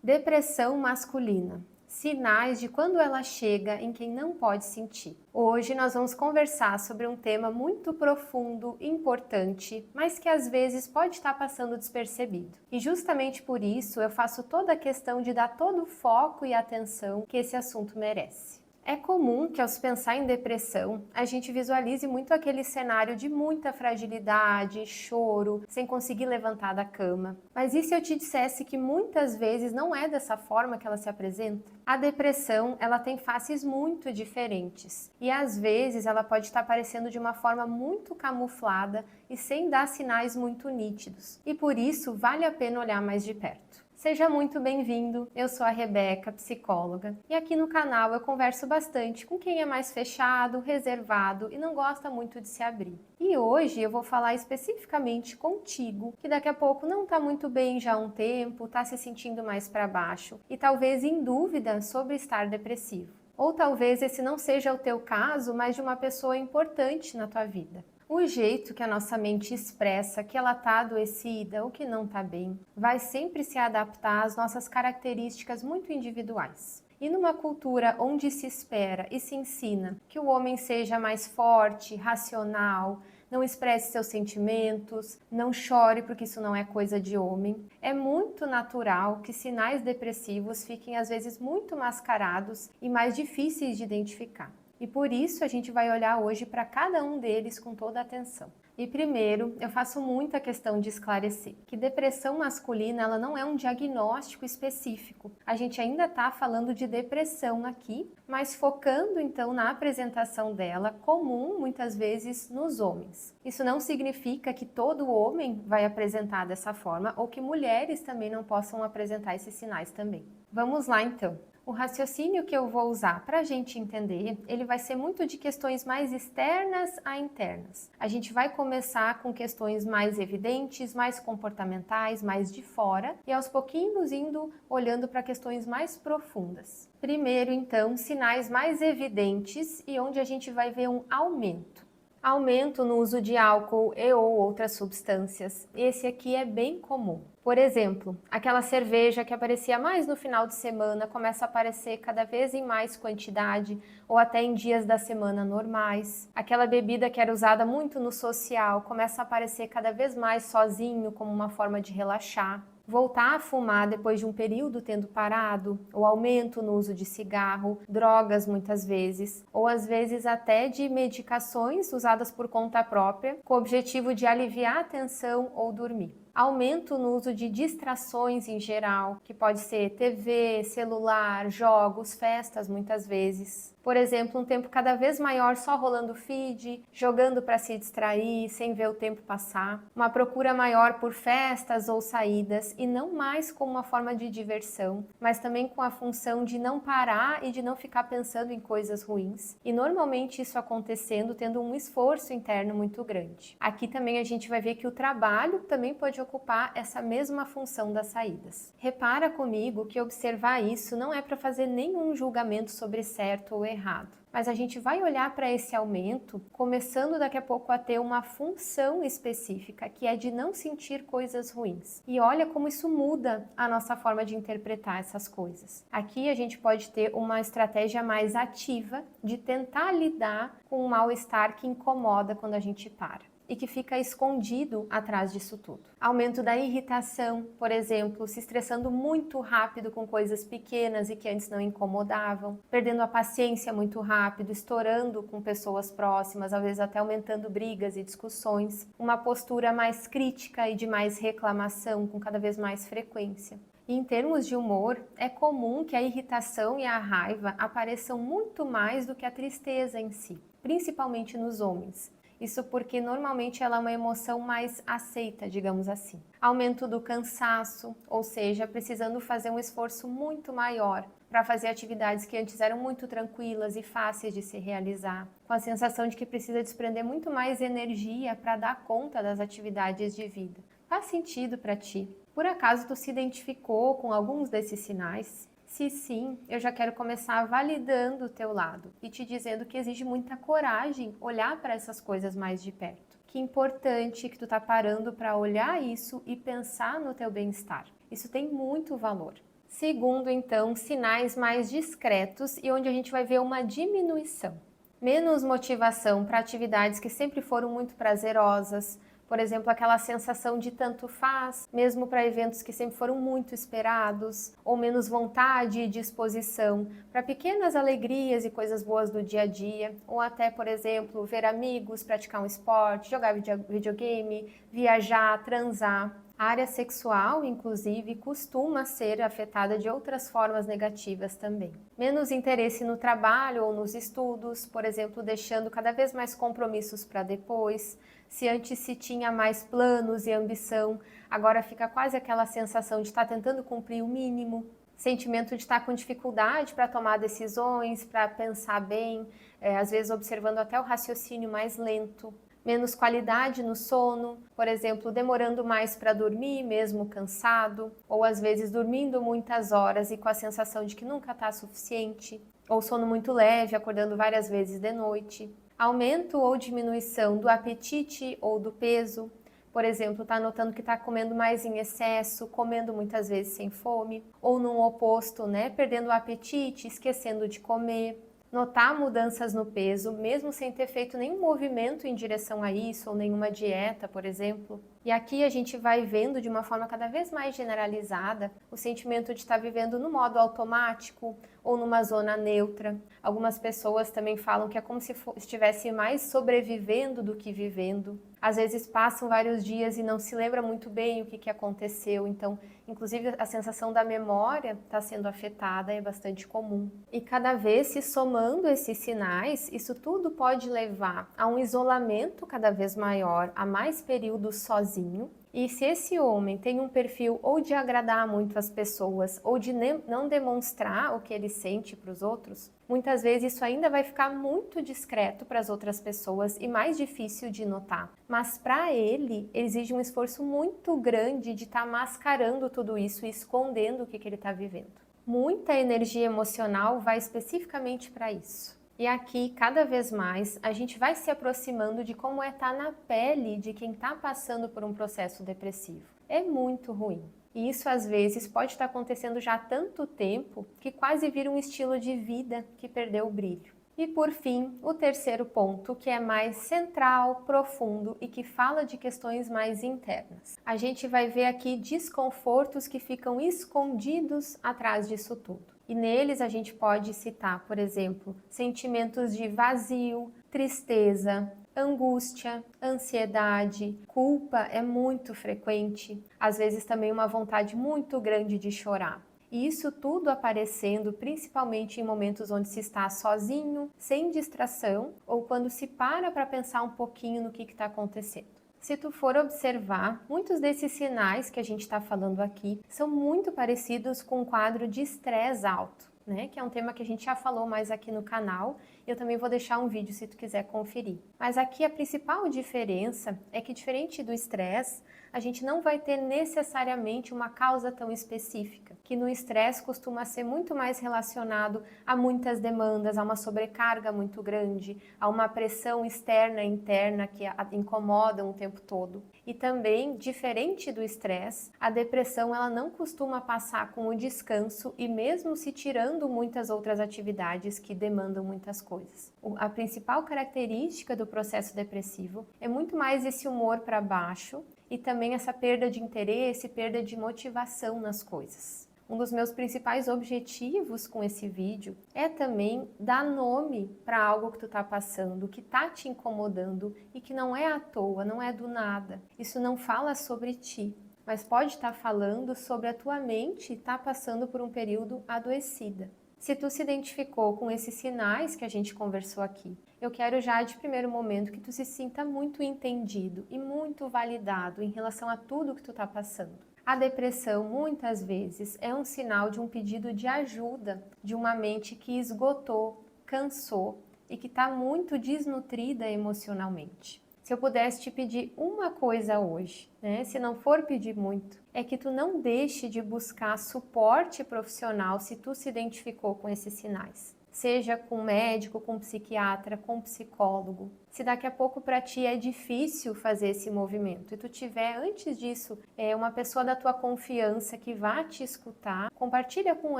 Depressão masculina. Sinais de quando ela chega em quem não pode sentir. Hoje nós vamos conversar sobre um tema muito profundo, importante, mas que às vezes pode estar passando despercebido. E justamente por isso eu faço toda a questão de dar todo o foco e atenção que esse assunto merece. É comum que ao se pensar em depressão, a gente visualize muito aquele cenário de muita fragilidade, choro, sem conseguir levantar da cama. Mas e se eu te dissesse que muitas vezes não é dessa forma que ela se apresenta? A depressão, ela tem faces muito diferentes e às vezes ela pode estar aparecendo de uma forma muito camuflada e sem dar sinais muito nítidos. E por isso vale a pena olhar mais de perto. Seja muito bem-vindo, eu sou a Rebeca, psicóloga, e aqui no canal eu converso bastante com quem é mais fechado, reservado e não gosta muito de se abrir. E hoje eu vou falar especificamente contigo, que daqui a pouco não está muito bem já há um tempo, está se sentindo mais para baixo e talvez em dúvida sobre estar depressivo. Ou talvez esse não seja o teu caso, mas de uma pessoa importante na tua vida. O jeito que a nossa mente expressa que ela está adoecida ou que não está bem vai sempre se adaptar às nossas características muito individuais. E numa cultura onde se espera e se ensina que o homem seja mais forte, racional, não expresse seus sentimentos, não chore porque isso não é coisa de homem, é muito natural que sinais depressivos fiquem às vezes muito mascarados e mais difíceis de identificar. E por isso a gente vai olhar hoje para cada um deles com toda a atenção. E primeiro, eu faço muita questão de esclarecer que depressão masculina ela não é um diagnóstico específico. A gente ainda está falando de depressão aqui, mas focando então na apresentação dela, comum muitas vezes nos homens. Isso não significa que todo homem vai apresentar dessa forma ou que mulheres também não possam apresentar esses sinais também. Vamos lá então. O raciocínio que eu vou usar para a gente entender, ele vai ser muito de questões mais externas a internas. A gente vai começar com questões mais evidentes, mais comportamentais, mais de fora, e aos pouquinhos indo olhando para questões mais profundas. Primeiro, então, sinais mais evidentes e onde a gente vai ver um aumento. Aumento no uso de álcool e ou outras substâncias. Esse aqui é bem comum. Por exemplo, aquela cerveja que aparecia mais no final de semana começa a aparecer cada vez em mais quantidade ou até em dias da semana normais. Aquela bebida que era usada muito no social começa a aparecer cada vez mais sozinho como uma forma de relaxar. Voltar a fumar depois de um período tendo parado, ou aumento no uso de cigarro, drogas muitas vezes, ou às vezes até de medicações usadas por conta própria, com o objetivo de aliviar a tensão ou dormir. Aumento no uso de distrações em geral, que pode ser TV, celular, jogos, festas muitas vezes. Por exemplo, um tempo cada vez maior só rolando feed, jogando para se distrair, sem ver o tempo passar. Uma procura maior por festas ou saídas e não mais como uma forma de diversão, mas também com a função de não parar e de não ficar pensando em coisas ruins. E normalmente isso acontecendo tendo um esforço interno muito grande. Aqui também a gente vai ver que o trabalho também pode ocupar essa mesma função das saídas. Repara comigo que observar isso não é para fazer nenhum julgamento sobre certo ou errado, mas a gente vai olhar para esse aumento, começando daqui a pouco a ter uma função específica, que é de não sentir coisas ruins. E olha como isso muda a nossa forma de interpretar essas coisas. Aqui a gente pode ter uma estratégia mais ativa de tentar lidar com o mal-estar que incomoda quando a gente para e que fica escondido atrás disso tudo. Aumento da irritação, por exemplo, se estressando muito rápido com coisas pequenas e que antes não incomodavam, perdendo a paciência muito rápido, estourando com pessoas próximas, às vezes até aumentando brigas e discussões, uma postura mais crítica e de mais reclamação com cada vez mais frequência. E em termos de humor, é comum que a irritação e a raiva apareçam muito mais do que a tristeza em si, principalmente nos homens. Isso porque normalmente ela é uma emoção mais aceita, digamos assim. Aumento do cansaço, ou seja, precisando fazer um esforço muito maior para fazer atividades que antes eram muito tranquilas e fáceis de se realizar, com a sensação de que precisa desprender muito mais energia para dar conta das atividades de vida. Faz sentido para ti? Por acaso tu se identificou com alguns desses sinais? Se sim, eu já quero começar validando o teu lado e te dizendo que exige muita coragem olhar para essas coisas mais de perto. Que importante que tu tá parando para olhar isso e pensar no teu bem-estar. Isso tem muito valor. Segundo, então, sinais mais discretos e onde a gente vai ver uma diminuição. Menos motivação para atividades que sempre foram muito prazerosas, por exemplo, aquela sensação de tanto faz, mesmo para eventos que sempre foram muito esperados, ou menos vontade e disposição para pequenas alegrias e coisas boas do dia a dia, ou até, por exemplo, ver amigos, praticar um esporte, jogar videogame, viajar, transar. A área sexual, inclusive, costuma ser afetada de outras formas negativas também. Menos interesse no trabalho ou nos estudos, por exemplo, deixando cada vez mais compromissos para depois. Se antes se tinha mais planos e ambição, agora fica quase aquela sensação de estar tentando cumprir o mínimo. Sentimento de estar com dificuldade para tomar decisões, para pensar bem, às vezes observando até o raciocínio mais lento. Menos qualidade no sono, por exemplo, demorando mais para dormir, mesmo cansado, ou às vezes dormindo muitas horas e com a sensação de que nunca está suficiente, ou sono muito leve, acordando várias vezes de noite. Aumento ou diminuição do apetite ou do peso, por exemplo, está notando que está comendo mais em excesso, comendo muitas vezes sem fome, ou no oposto, perdendo o apetite, esquecendo de comer. Notar mudanças no peso, mesmo sem ter feito nenhum movimento em direção a isso, ou nenhuma dieta, por exemplo. E aqui a gente vai vendo de uma forma cada vez mais generalizada o sentimento de estar vivendo no modo automático ou numa zona neutra. Algumas pessoas também falam que é como se estivesse mais sobrevivendo do que vivendo. Às vezes passam vários dias e não se lembra muito bem o que aconteceu, então, inclusive a sensação da memória está sendo afetada, é bastante comum. E cada vez se somando esses sinais, isso tudo pode levar a um isolamento cada vez maior, a mais períodos sozinho. E se esse homem tem um perfil ou de agradar muito as pessoas ou de não demonstrar o que ele sente para os outros, muitas vezes isso ainda vai ficar muito discreto para as outras pessoas e mais difícil de notar. Mas para ele exige um esforço muito grande de estar mascarando tudo isso e escondendo o que ele está vivendo. Muita energia emocional vai especificamente para isso. E aqui, cada vez mais, a gente vai se aproximando de como é estar na pele de quem está passando por um processo depressivo. É muito ruim. E isso, às vezes, pode estar acontecendo já há tanto tempo que quase vira um estilo de vida que perdeu o brilho. E, por fim, o terceiro ponto, que é mais central, profundo e que fala de questões mais internas. A gente vai ver aqui desconfortos que ficam escondidos atrás disso tudo. E neles a gente pode citar, por exemplo, sentimentos de vazio, tristeza, angústia, ansiedade, culpa é muito frequente, às vezes também uma vontade muito grande de chorar. E isso tudo aparecendo principalmente em momentos onde se está sozinho, sem distração, ou quando se para pensar um pouquinho no que está acontecendo. Se tu for observar, muitos desses sinais que a gente está falando aqui são muito parecidos com um quadro de estresse alto, que é um tema que a gente já falou mais aqui no canal. Eu também vou deixar um vídeo se tu quiser conferir. Mas aqui a principal diferença é que, diferente do estresse, a gente não vai ter necessariamente uma causa tão específica, que no estresse costuma ser muito mais relacionado a muitas demandas, a uma sobrecarga muito grande, a uma pressão externa e interna que a incomodam o tempo todo. E também, diferente do estresse, a depressão ela não costuma passar com o descanso e mesmo se tirando muitas outras atividades que demandam muitas coisas. A principal característica do processo depressivo é muito mais esse humor para baixo e também essa perda de interesse, perda de motivação nas coisas. Um dos meus principais objetivos com esse vídeo é também dar nome para algo que tu está passando, que está te incomodando e que não é à toa, não é do nada. Isso não fala sobre ti, mas pode estar falando sobre a tua mente estar passando por um período adoecida. Se tu se identificou com esses sinais que a gente conversou aqui, eu quero já de primeiro momento que tu se sinta muito entendido e muito validado em relação a tudo que tu está passando. A depressão, muitas vezes, é um sinal de um pedido de ajuda, de uma mente que esgotou, cansou e que está muito desnutrida emocionalmente. Se eu pudesse te pedir uma coisa hoje, se não for pedir muito, é que tu não deixe de buscar suporte profissional se tu se identificou com esses sinais. Seja com médico, com psiquiatra, com psicólogo. Se daqui a pouco para ti é difícil fazer esse movimento e tu tiver antes disso uma pessoa da tua confiança que vá te escutar, compartilha com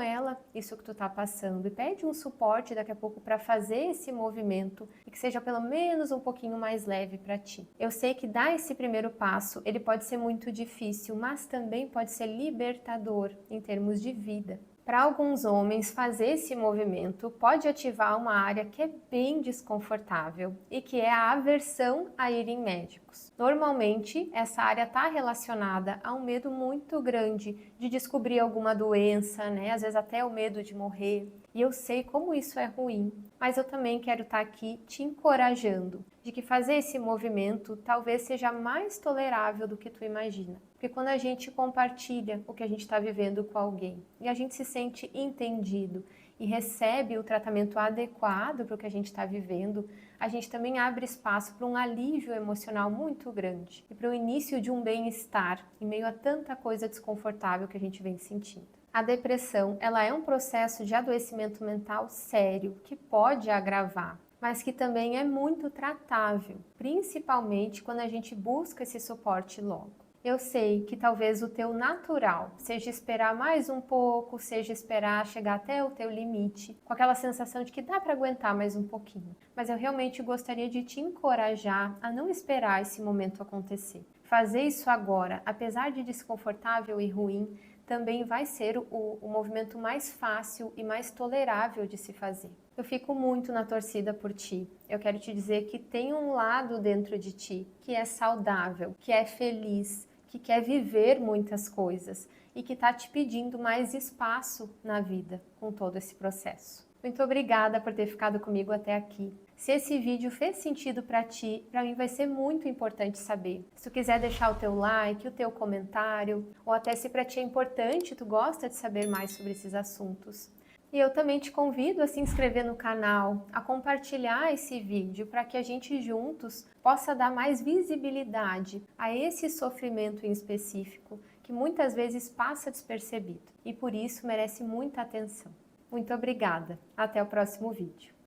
ela isso que tu tá passando e pede um suporte daqui a pouco para fazer esse movimento e que seja pelo menos um pouquinho mais leve para ti. Eu sei que dar esse primeiro passo, ele pode ser muito difícil, mas também pode ser libertador em termos de vida. Para alguns homens, fazer esse movimento pode ativar uma área que é bem desconfortável e que é a aversão a ir em médicos. Normalmente, essa área está relacionada a um medo muito grande de descobrir alguma doença, né? Às vezes até o medo de morrer. E eu sei como isso é ruim, mas eu também quero estar aqui te encorajando de que fazer esse movimento talvez seja mais tolerável do que tu imagina. Porque quando a gente compartilha o que a gente está vivendo com alguém e a gente se sente entendido e recebe o tratamento adequado para o que a gente está vivendo, a gente também abre espaço para um alívio emocional muito grande e para o início de um bem-estar em meio a tanta coisa desconfortável que a gente vem sentindo. A depressão, ela é um processo de adoecimento mental sério que pode agravar, mas que também é muito tratável, principalmente quando a gente busca esse suporte logo. Eu sei que talvez o teu natural seja esperar mais um pouco, seja esperar chegar até o teu limite, com aquela sensação de que dá para aguentar mais um pouquinho. Mas eu realmente gostaria de te encorajar a não esperar esse momento acontecer. Fazer isso agora, apesar de desconfortável e ruim, também vai ser o movimento mais fácil e mais tolerável de se fazer. Eu fico muito na torcida por ti. Eu quero te dizer que tem um lado dentro de ti que é saudável, que é feliz, que quer viver muitas coisas e que está te pedindo mais espaço na vida com todo esse processo. Muito obrigada por ter ficado comigo até aqui. Se esse vídeo fez sentido para ti, para mim vai ser muito importante saber. Se tu quiser deixar o teu like, o teu comentário, ou até se para ti é importante, tu gosta de saber mais sobre esses assuntos. E eu também te convido a se inscrever no canal, a compartilhar esse vídeo para que a gente juntos possa dar mais visibilidade a esse sofrimento em específico que muitas vezes passa despercebido e por isso merece muita atenção. Muito obrigada. Até o próximo vídeo.